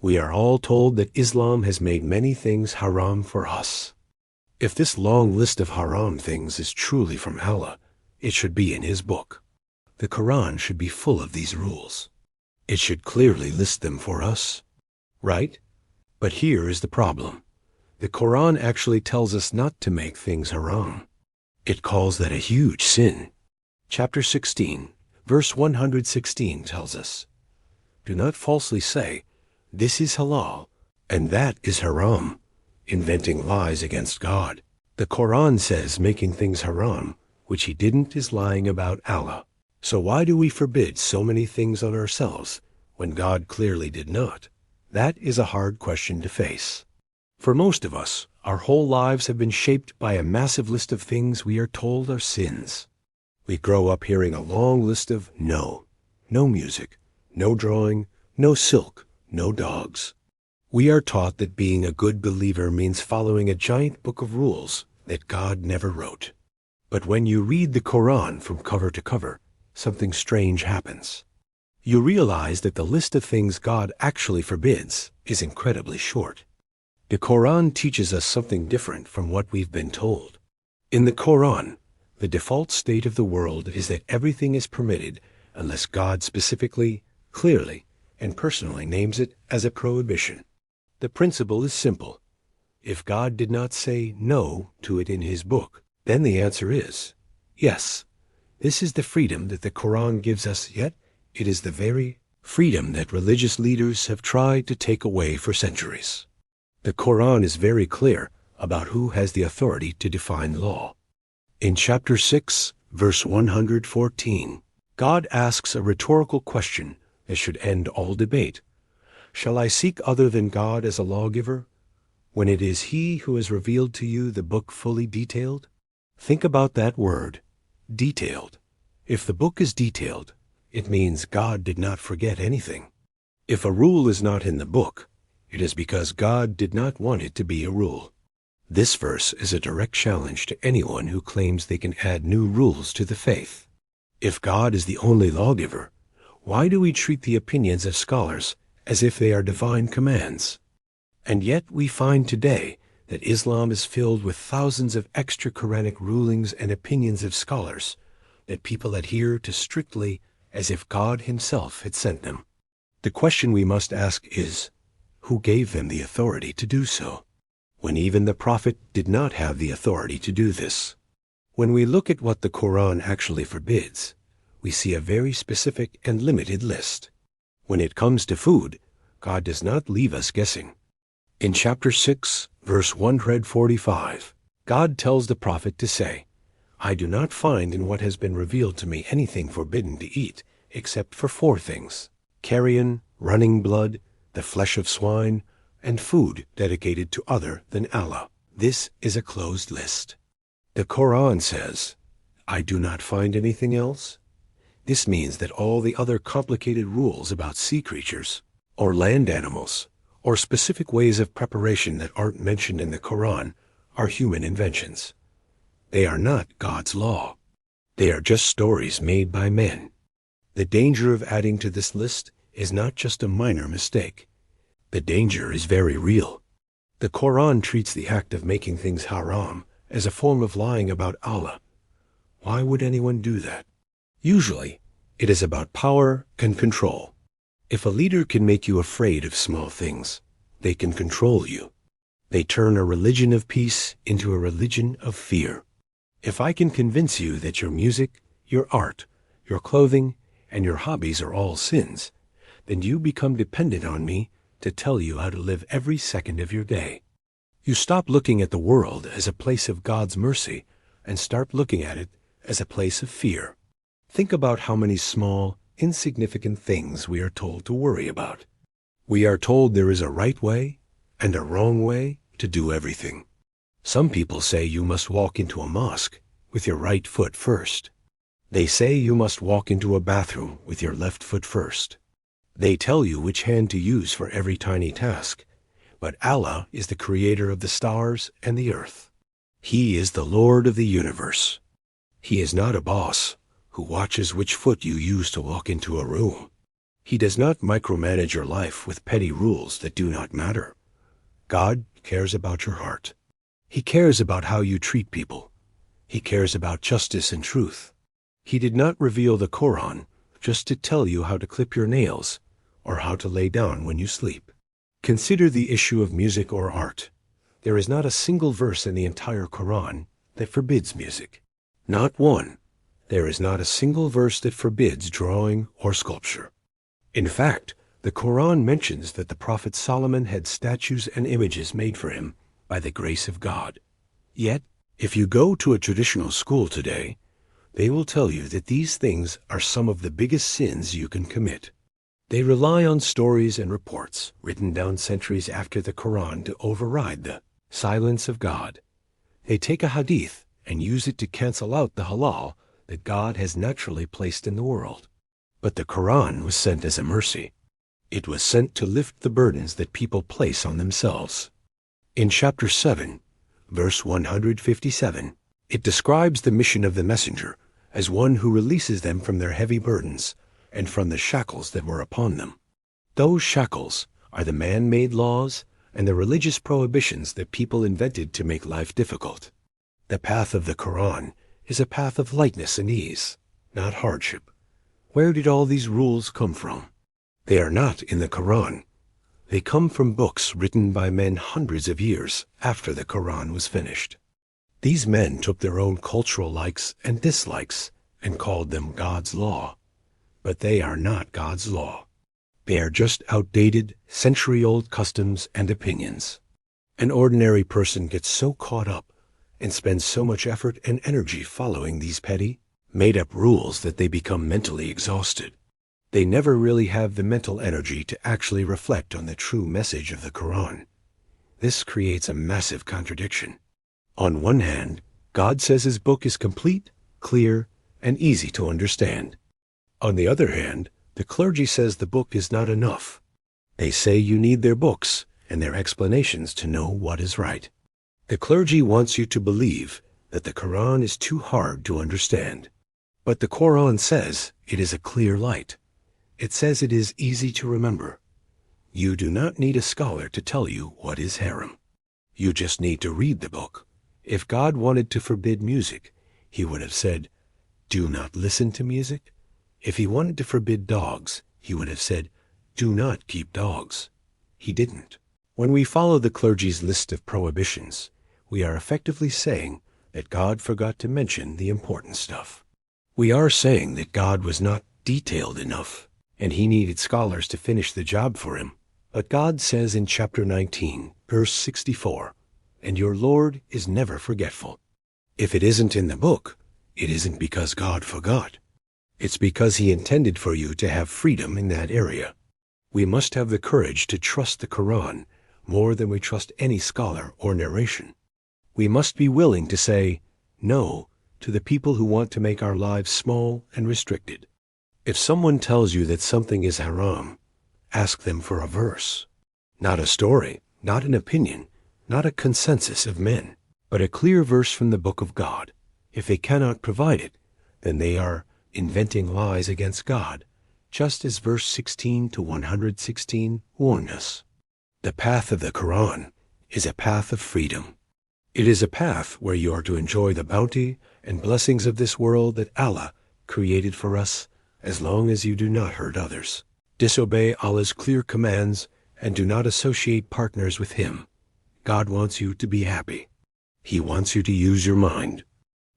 We are all told that Islam has made many things haram for us. If this long list of haram things is truly from Allah, it should be in His book. The Quran should be full of these rules. It should clearly list them for us. Right? But here is the problem. The Quran actually tells us not to make things haram. It calls that a huge sin. Chapter 16, verse 116 tells us, "Do not falsely say, 'This is halal,' and 'that is haram,' inventing lies against God." The Quran says making things haram, which He didn't, is lying about Allah. So why do we forbid so many things on ourselves when God clearly did not? That is a hard question to face. For most of us, our whole lives have been shaped by a massive list of things we are told are sins. We grow up hearing a long list of no music, no drawing, no silk, no dogs. We are taught that being a good believer means following a giant book of rules that God never wrote. But when you read the Quran from cover to cover, something strange happens. You realize that the list of things God actually forbids is incredibly short. The Quran teaches us something different from what we've been told. In the Quran, the default state of the world is that everything is permitted unless God specifically, clearly, and personally names it as a prohibition. The principle is simple. If God did not say no to it in His book, then the answer is yes. This is the freedom that the Quran gives us, yet it is the very freedom that religious leaders have tried to take away for centuries. The Quran is very clear about who has the authority to define law. In chapter 6, verse 114, God asks a rhetorical question that should end all debate. "Shall I seek other than God as a lawgiver, when it is He who has revealed to you the book fully detailed?" Think about that word, detailed. If the book is detailed, it means God did not forget anything. If a rule is not in the book, it is because God did not want it to be a rule. This verse is a direct challenge to anyone who claims they can add new rules to the faith. If God is the only lawgiver, why do we treat the opinions of scholars as if they are divine commands? And yet we find today that Islam is filled with thousands of extra-Quranic rulings and opinions of scholars that people adhere to strictly as if God Himself had sent them. The question we must ask is, who gave them the authority to do so, when even the Prophet did not have the authority to do this? When we look at what the Quran actually forbids, we see a very specific and limited list. When it comes to food, God does not leave us guessing. In chapter 6, verse 145, God tells the Prophet to say, "I do not find in what has been revealed to me anything forbidden to eat, except for 4 things: carrion, running blood, the flesh of swine, and food dedicated to other than Allah." This is a closed list. The Quran says, "I do not find anything else." This means that all the other complicated rules about sea creatures, or land animals, or specific ways of preparation that aren't mentioned in the Quran are human inventions. They are not God's law. They are just stories made by men. The danger of adding to this list is not just a minor mistake. The danger is very real. The Quran treats the act of making things haram as a form of lying about Allah. Why would anyone do that? Usually, it is about power and control. If a leader can make you afraid of small things, they can control you. They turn a religion of peace into a religion of fear. If I can convince you that your music, your art, your clothing, and your hobbies are all sins, then you become dependent on me to tell you how to live every second of your day. You stop looking at the world as a place of God's mercy and start looking at it as a place of fear. Think about how many small, insignificant things we are told to worry about. We are told there is a right way and a wrong way to do everything. Some people say you must walk into a mosque with your right foot first. They say you must walk into a bathroom with your left foot first. They tell you which hand to use for every tiny task, but Allah is the creator of the stars and the earth. He is the Lord of the universe. He is not a boss who watches which foot you use to walk into a room. He does not micromanage your life with petty rules that do not matter. God cares about your heart. He cares about how you treat people. He cares about justice and truth. He did not reveal the Quran just to tell you how to clip your nails or how to lay down when you sleep. Consider the issue of music or art. There is not a single verse in the entire Quran that forbids music. Not one. There is not a single verse that forbids drawing or sculpture. In fact, the Quran mentions that the Prophet Solomon had statues and images made for him by the grace of God. Yet, if you go to a traditional school today, they will tell you that these things are some of the biggest sins you can commit. They rely on stories and reports written down centuries after the Quran to override the silence of God. They take a hadith and use it to cancel out the halal that God has naturally placed in the world. But the Quran was sent as a mercy. It was sent to lift the burdens that people place on themselves. In chapter 7, verse 157, it describes the mission of the messenger as one who releases them from their heavy burdens and from the shackles that were upon them. Those shackles are the man-made laws and the religious prohibitions that people invented to make life difficult. The path of the Quran is a path of lightness and ease, not hardship. Where did all these rules come from? They are not in the Quran. They come from books written by men hundreds of years after the Quran was finished. These men took their own cultural likes and dislikes and called them God's law. But they are not God's law. They are just outdated, century-old customs and opinions. An ordinary person gets so caught up and spends so much effort and energy following these petty, made-up rules that they become mentally exhausted. They never really have the mental energy to actually reflect on the true message of the Quran. This creates a massive contradiction. On one hand, God says his book is complete, clear, and easy to understand. On the other hand, the clergy says the book is not enough. They say you need their books and their explanations to know what is right. The clergy wants you to believe that the Quran is too hard to understand. But the Quran says it is a clear light. It says it is easy to remember. You do not need a scholar to tell you what is haram. You just need to read the book. If God wanted to forbid music, he would have said, "Do not listen to music." If he wanted to forbid dogs, he would have said, "Do not keep dogs." He didn't. When we follow the clergy's list of prohibitions, we are effectively saying that God forgot to mention the important stuff. We are saying that God was not detailed enough, and he needed scholars to finish the job for him. But God says in chapter 19, verse 64, "And your Lord is never forgetful." If it isn't in the book, it isn't because God forgot. It's because he intended for you to have freedom in that area. We must have the courage to trust the Quran more than we trust any scholar or narration. We must be willing to say no to the people who want to make our lives small and restricted. If someone tells you that something is haram, ask them for a verse. Not a story, not an opinion, not a consensus of men, but a clear verse from the book of God. If they cannot provide it, then they are inventing lies against God, just as verse 16 to 116 warn us. The path of the Quran is a path of freedom. It is a path where you are to enjoy the bounty and blessings of this world that Allah created for us, as long as you do not hurt others, disobey Allah's clear commands, and do not associate partners with him. God wants you to be happy. He wants you to use your mind.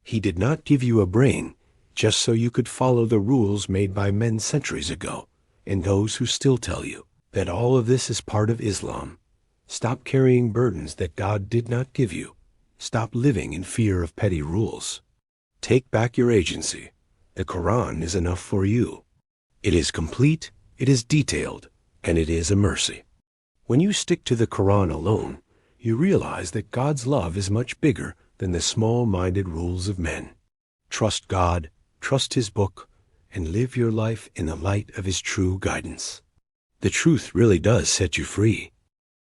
He did not give you a brain just so you could follow the rules made by men centuries ago, and those who still tell you that all of this is part of Islam. Stop carrying burdens that God did not give you. Stop living in fear of petty rules. Take back your agency. The Quran is enough for you. It is complete, it is detailed, and it is a mercy. When you stick to the Quran alone, you realize that God's love is much bigger than the small-minded rules of men. Trust God, trust his book, and live your life in the light of his true guidance. The truth really does set you free.